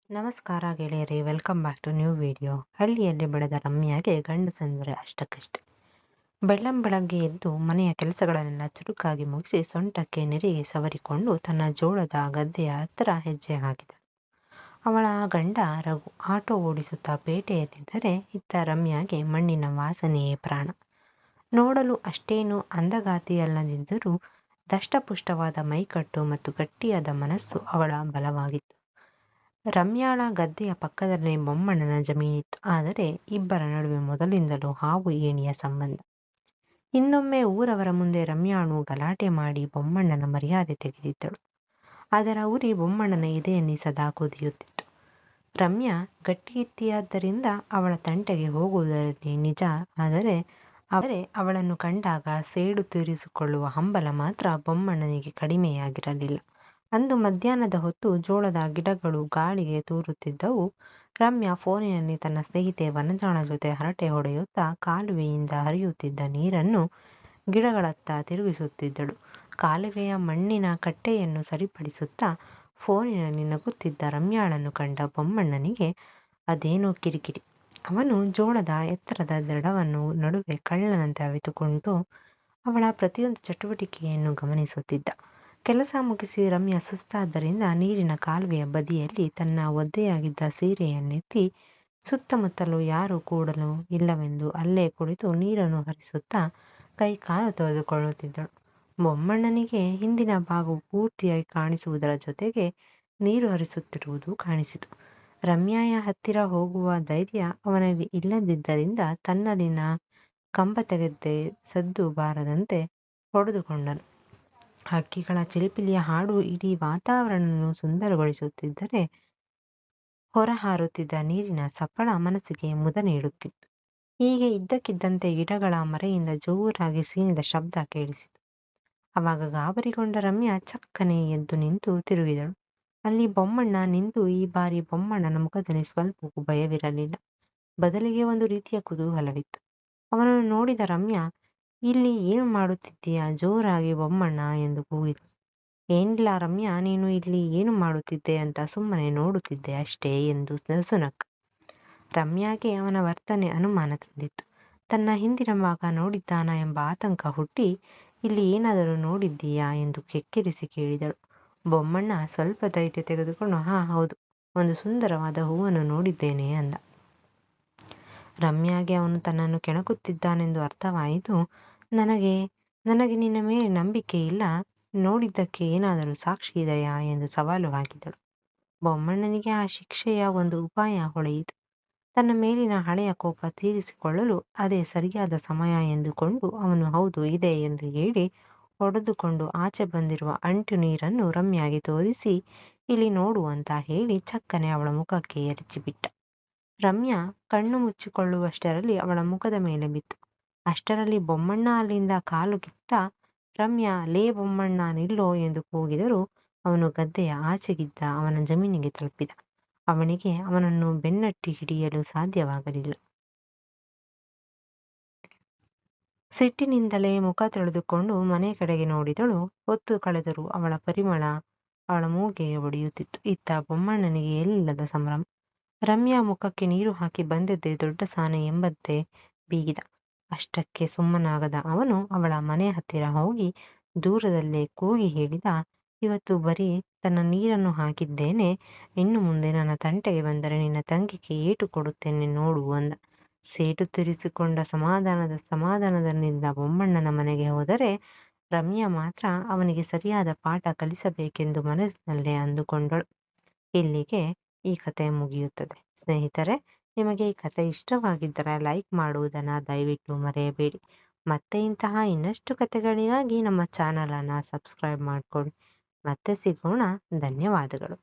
ನಮಸ್ಕಾರ ಗೆಳೆಯರೇ, welcome back to new video. ಹಳ್ಳಿಯಲ್ಲಿ ಬೆಳೆದ ರಮ್ಯಾಗೆ ಗಂಡಸೆಂದರೆ ಅಷ್ಟಕ್ಕಷ್ಟೆ. ಬೆಳ್ಳಂಬೆಳಗ್ಗೆ ಎದ್ದು ಮನೆಯ ಕೆಲಸಗಳನ್ನೆಲ್ಲ ಚುರುಕಾಗಿ ಮುಗಿಸಿ ಸೊಂಟಕ್ಕೆ ನೆರಿಗೆ ಸವರಿಕೊಂಡು ತನ್ನ ಜೋಳದ ಗದ್ದೆಯ ಹತ್ತಿರ ಹೆಜ್ಜೆ ಹಾಕಿದ. ಅವಳ ಗಂಡ ರಘು ಆಟೋ ಓಡಿಸುತ್ತಾ ಪೇಟೆಯಲ್ಲಿದ್ದರೆ, ಇತ್ತ ರಮ್ಯಾಗೆ ಮಣ್ಣಿನ ವಾಸನೆಯೇ ಪ್ರಾಣ. ನೋಡಲು ಅಷ್ಟೇನು ಅಂದಗಾತಿಯಲ್ಲದಿದ್ದರೂ ದಷ್ಟಪುಷ್ಟವಾದ ಮೈಕಟ್ಟು ಮತ್ತು ಗಟ್ಟಿಯಾದ ಮನಸ್ಸು ಅವಳ ಬಲವಾಗಿತ್ತು. ರಮ್ಯಾಳ ಗದ್ದೆಯ ಪಕ್ಕದಲ್ಲೇ ಬೊಮ್ಮಣ್ಣನ ಜಮೀನಿತ್ತು. ಆದರೆ ಇಬ್ಬರ ನಡುವೆ ಮೊದಲಿಂದಲೂ ಹಾವು ಏಣಿಯ ಸಂಬಂಧ. ಹಿಂದೊಮ್ಮೆ ಊರವರ ಮುಂದೆ ರಮ್ಯಾಳು ಗಲಾಟೆ ಮಾಡಿ ಬೊಮ್ಮಣ್ಣನ ಮರ್ಯಾದೆ ತೆಗೆದಿದ್ದಳು. ಅದರ ಉರಿ ಬೊಮ್ಮಣ್ಣನ ಎದೆಯಲ್ಲಿ ಸದಾ ಕುದಿಯುತ್ತಿತ್ತು. ರಮ್ಯಾ ಗಟ್ಟಿಯಾದ್ದರಿಂದ ಅವಳ ತಂಟೆಗೆ ಹೋಗುವುದರಲ್ಲಿ ನಿಜ. ಆದರೆ ಅವಳನ್ನು ಕಂಡಾಗ ಸೇಡು ತೀರಿಸಿಕೊಳ್ಳುವ ಹಂಬಲ ಮಾತ್ರ ಬೊಮ್ಮಣ್ಣನಿಗೆ ಕಡಿಮೆಯಾಗಿರಲಿಲ್ಲ. ಅಂದು ಮಧ್ಯಾಹ್ನದ ಹೊತ್ತು ಜೋಳದ ಗಿಡಗಳು ಗಾಳಿಗೆ ತೂರುತ್ತಿದ್ದವು. ರಮ್ಯಾ ಫೋನಿನಲ್ಲಿ ತನ್ನ ಸ್ನೇಹಿತೆ ವನಜಾಳ ಜೊತೆ ಹರಟೆ ಹೊಡೆಯುತ್ತಾ ಕಾಲುವೆಯಿಂದ ಹರಿಯುತ್ತಿದ್ದ ನೀರನ್ನು ಗಿಡಗಳತ್ತ ತಿರುಗಿಸುತ್ತಿದ್ದಳು. ಕಾಲುವೆಯ ಮಣ್ಣಿನ ಕಟ್ಟೆಯನ್ನು ಸರಿಪಡಿಸುತ್ತಾ ಫೋನಿನಲ್ಲಿ ನಗುತ್ತಿದ್ದ ರಮ್ಯಾಳನ್ನು ಕಂಡ ಬೊಮ್ಮಣ್ಣನಿಗೆ ಅದೇನೋ ಕಿರಿಕಿರಿ. ಅವನು ಜೋಳದ ಎತ್ತರದ ದಡವನ್ನು ನಡುವೆ ಕಳ್ಳನಂತೆ ಅವಿತುಕೊಂಡು ಅವಳ ಪ್ರತಿಯೊಂದು ಚಟುವಟಿಕೆಯನ್ನು ಗಮನಿಸುತ್ತಿದ್ದ. ಕೆಲಸ ಮುಗಿಸಿ ರಮ್ಯಾ ಸುಸ್ತಾದ್ದರಿಂದ ನೀರಿನ ಕಾಲುವೆಯ ಬದಿಯಲ್ಲಿ ತನ್ನ ಒದ್ದೆಯಾಗಿದ್ದ ಸೀರೆಯನ್ನೆತ್ತಿ ಸುತ್ತಮುತ್ತಲೂ ಯಾರೂ ಕೂಡಲು ಇಲ್ಲವೆಂದು ಅಲ್ಲೇ ಕುಳಿತು ನೀರನ್ನು ಹರಿಸುತ್ತಾ ಕೈ ಕಾಲು ತೊಳೆದುಕೊಳ್ಳುತ್ತಿದ್ದಳು. ಬೊಮ್ಮಣ್ಣನಿಗೆ ಹಿಂದಿನ ಭಾಗವು ಪೂರ್ತಿಯಾಗಿ ಕಾಣಿಸುವುದರ ಜೊತೆಗೆ ನೀರು ಹರಿಸುತ್ತಿರುವುದು ಕಾಣಿಸಿತು. ರಮ್ಯಾಯ ಹತ್ತಿರ ಹೋಗುವ ಧೈರ್ಯ ಅವನಲ್ಲಿ ಇಲ್ಲದಿದ್ದರಿಂದ ತನ್ನಲ್ಲಿನ ಕಂಬ ತೆಗೆದೇ ಸದ್ದು ಬಾರದಂತೆ ಹೊಡೆದುಕೊಂಡನು. ಹಕ್ಕಿಗಳ ಚಿಲಿಪಿಲಿಯ ಹಾಡು ಇಡೀ ವಾತಾವರಣವನ್ನು ಸುಂದರಗೊಳಿಸುತ್ತಿದ್ದರೆ, ಹೊರ ಹಾರುತ್ತಿದ್ದ ನೀರಿನ ಸಪ್ಪಳ ಮನಸ್ಸಿಗೆ ಮುದ ನೀಡುತ್ತಿತ್ತು. ಹೀಗೆ ಇದ್ದಕ್ಕಿದ್ದಂತೆ ಗಿಡಗಳ ಮರೆಯಿಂದ ಜೋರಾಗಿ ಸೀನಿದ ಶಬ್ದ ಕೇಳಿಸಿತು. ಆವಾಗ ಗಾಬರಿಗೊಂಡ ರಮ್ಯಾ ಚಕ್ಕನೆ ಎದ್ದು ನಿಂತು ತಿರುಗಿದಳು. ಅಲ್ಲಿ ಬೊಮ್ಮಣ್ಣ ನಿಂತು. ಈ ಬಾರಿ ಬೊಮ್ಮಣ್ಣನ ಮುಖದಲ್ಲಿ ಸ್ವಲ್ಪವೂ ಭಯವಿರಲಿಲ್ಲ. ಬದಲಿಗೆ ಒಂದು ರೀತಿಯ ಕುತೂಹಲವಿತ್ತು. ಅವನನ್ನು ನೋಡಿದ ರಮ್ಯಾ, ಇಲ್ಲಿ ಏನು ಮಾಡುತ್ತಿದ್ದೀಯಾ? ಜೋರಾಗಿ ಬೊಮ್ಮಣ್ಣ ಎಂದು ಕೂಗಿದಳು. ಏನಿಲ್ಲ ರಮ್ಯಾ, ನೀನು ಇಲ್ಲಿ ಏನು ಮಾಡುತ್ತಿದ್ದೆ ಅಂತ ಸುಮ್ಮನೆ ನೋಡುತ್ತಿದ್ದೆ ಅಷ್ಟೇ ಎಂದು ನಸುನಕ್ಕ. ರಮ್ಯಾಗೆ ಅವನ ವರ್ತನೆ ಅನುಮಾನ ತಂದಿತ್ತು. ತನ್ನ ಹಿಂದಿನ ಭಾಗ ನೋಡಿದ್ದಾನಾ ಎಂಬ ಆತಂಕ ಹುಟ್ಟಿ, ಇಲ್ಲಿ ಏನಾದರೂ ನೋಡಿದ್ದೀಯಾ ಎಂದು ಕೆಕ್ಕಿರಿಸಿ ಕೇಳಿದಳು. ಬೊಮ್ಮಣ್ಣ ಸ್ವಲ್ಪ ಧೈರ್ಯ ತೆಗೆದುಕೊಂಡು, ಹೌದು, ಒಂದು ಸುಂದರವಾದ ಹೂವನ್ನು ನೋಡಿದ್ದೇನೆ ಅಂದ. ರಮ್ಯಾಗೆ ಅವನು ತನ್ನನ್ನು ಕೆಣಕುತ್ತಿದ್ದಾನೆಂದು ಅರ್ಥವಾಯಿತು. ನನಗೆ ನಿನ್ನ ಮೇಲೆ ನಂಬಿಕೆ ಇಲ್ಲ. ನೋಡಿದ್ದಕ್ಕೆ ಏನಾದರೂ ಸಾಕ್ಷಿ ಇದೆಯಾ ಎಂದು ಸವಾಲು ಹಾಕಿದಳು. ಬೊಮ್ಮಣ್ಣನಿಗೆ ಆ ಶಿಕ್ಷೆಯ ಒಂದು ಉಪಾಯ ಹೊಳೆಯಿತು. ತನ್ನ ಮೇಲಿನ ಹಳೆಯ ಕೋಪ ತೀರಿಸಿಕೊಳ್ಳಲು ಅದೇ ಸರಿಯಾದ ಸಮಯ ಎಂದುಕೊಂಡು ಅವನು ಹೌದು ಇದೆ ಎಂದು ಹೇಳಿ ಹೊಡೆದುಕೊಂಡು ಆಚೆ ಬಂದಿರುವ ಅಂಟು ನೀರನ್ನು ರಮ್ಯಾಗೆ ತೋರಿಸಿ, ಇಲ್ಲಿ ನೋಡು ಅಂತ ಹೇಳಿ ಚಕ್ಕನೆ ಅವಳ ಮುಖಕ್ಕೆ ಎರಚಿಬಿಟ್ಟ. ರಮ್ಯಾ ಕಣ್ಣು ಮುಚ್ಚಿಕೊಳ್ಳುವಷ್ಟರಲ್ಲಿ ಅವಳ ಮುಖದ ಮೇಲೆ ಬಿತ್ತು. ಅಷ್ಟರಲ್ಲಿ ಬೊಮ್ಮಣ್ಣ ಅಲ್ಲಿಂದ ಕಾಲು ಕಿತ್ತ. ರಮ್ಯಾ, ಲೇ ಬೊಮ್ಮಣ್ಣ, ನಿಲ್ಲೋ ಎಂದು ಕೂಗಿದರೂ ಅವನು ಗದ್ದೆಯ ಆಚೆಗಿದ್ದ ಅವನ ಜಮೀನಿಗೆ ತಲುಪಿದ. ಅವನಿಗೆ ಅವನನ್ನು ಬೆನ್ನಟ್ಟಿ ಹಿಡಿಯಲು ಸಾಧ್ಯವಾಗಲಿಲ್ಲ. ಸಿಟ್ಟಿನಿಂದಲೇ ಮುಖ ತೊಳೆದುಕೊಂಡು ಮನೆ ಕಡೆಗೆ ನೋಡಿದಳು. ಹೊತ್ತು ಕಳೆದರೂ ಅವಳ ಪರಿಮಳ ಅವಳ ಮೂಗಿಗೆ ಒಡೆಯುತ್ತಿತ್ತು. ಇತ್ತ ಬೊಮ್ಮಣ್ಣನಿಗೆ ಎಲ್ಲಿಲ್ಲದ ಸಂಭ್ರಮ. ರಮ್ಯಾ ಮುಖಕ್ಕೆ ನೀರು ಹಾಕಿ ಬಂದದ್ದೇ ದೊಡ್ಡ ಸಾನೆ ಎಂಬಂತೆ ಬೀಗಿದ. ಅಷ್ಟಕ್ಕೆ ಸುಮ್ಮನಾಗದ ಅವನು ಅವಳ ಮನೆ ಹತ್ತಿರ ಹೋಗಿ ದೂರದಲ್ಲೇ ಕೂಗಿ ಹೇಳಿದ, ಇವತ್ತು ಬರೀ ತನ್ನ ನೀರನ್ನು ಹಾಕಿದ್ದೇನೆ. ಇನ್ನು ಮುಂದೆ ನನ್ನ ತಂಟೆಗೆ ಬಂದರೆ ನಿನ್ನ ತಂಗಿಗೆ ಏಟು ಕೊಡುತ್ತೇನೆ ನೋಡು ಅಂದ. ಸೇಟು ತೀರಿಸಿಕೊಂಡ ಸಮಾಧಾನದಲ್ಲಿದ್ದ ಬೊಮ್ಮಣ್ಣನ ಮನೆಗೆ ಹೋದರೆ ರಮ್ಯಾ ಮಾತ್ರ ಅವನಿಗೆ ಸರಿಯಾದ ಪಾಠ ಕಲಿಸಬೇಕೆಂದು ಮನಸ್ಸಿನಲ್ಲೇ ಅಂದುಕೊಂಡಳು. ಇಲ್ಲಿಗೆ ಈ ಕಥೆ ಮುಗಿಯುತ್ತದೆ. ಸ್ನೇಹಿತರೆ, ನಿಮಗೆ ಈ ಕಥೆ ಇಷ್ಟವಾಗಿದ್ದರೆ ಲೈಕ್ ಮಾಡುವುದನ್ನು ದಯವಿಟ್ಟು ಮರೆಯಬೇಡಿ. ಮತ್ತೆ ಇಂತಹ ಇನ್ನಷ್ಟು ಕಥೆಗಳಿಗಾಗಿ ನಮ್ಮ ಚಾನಲನ್ನು ಸಬ್ಸ್ಕ್ರೈಬ್ ಮಾಡಿಕೊಳ್ಳಿ. ಮತ್ತೆ ಸಿಗೋಣ. ಧನ್ಯವಾದಗಳು.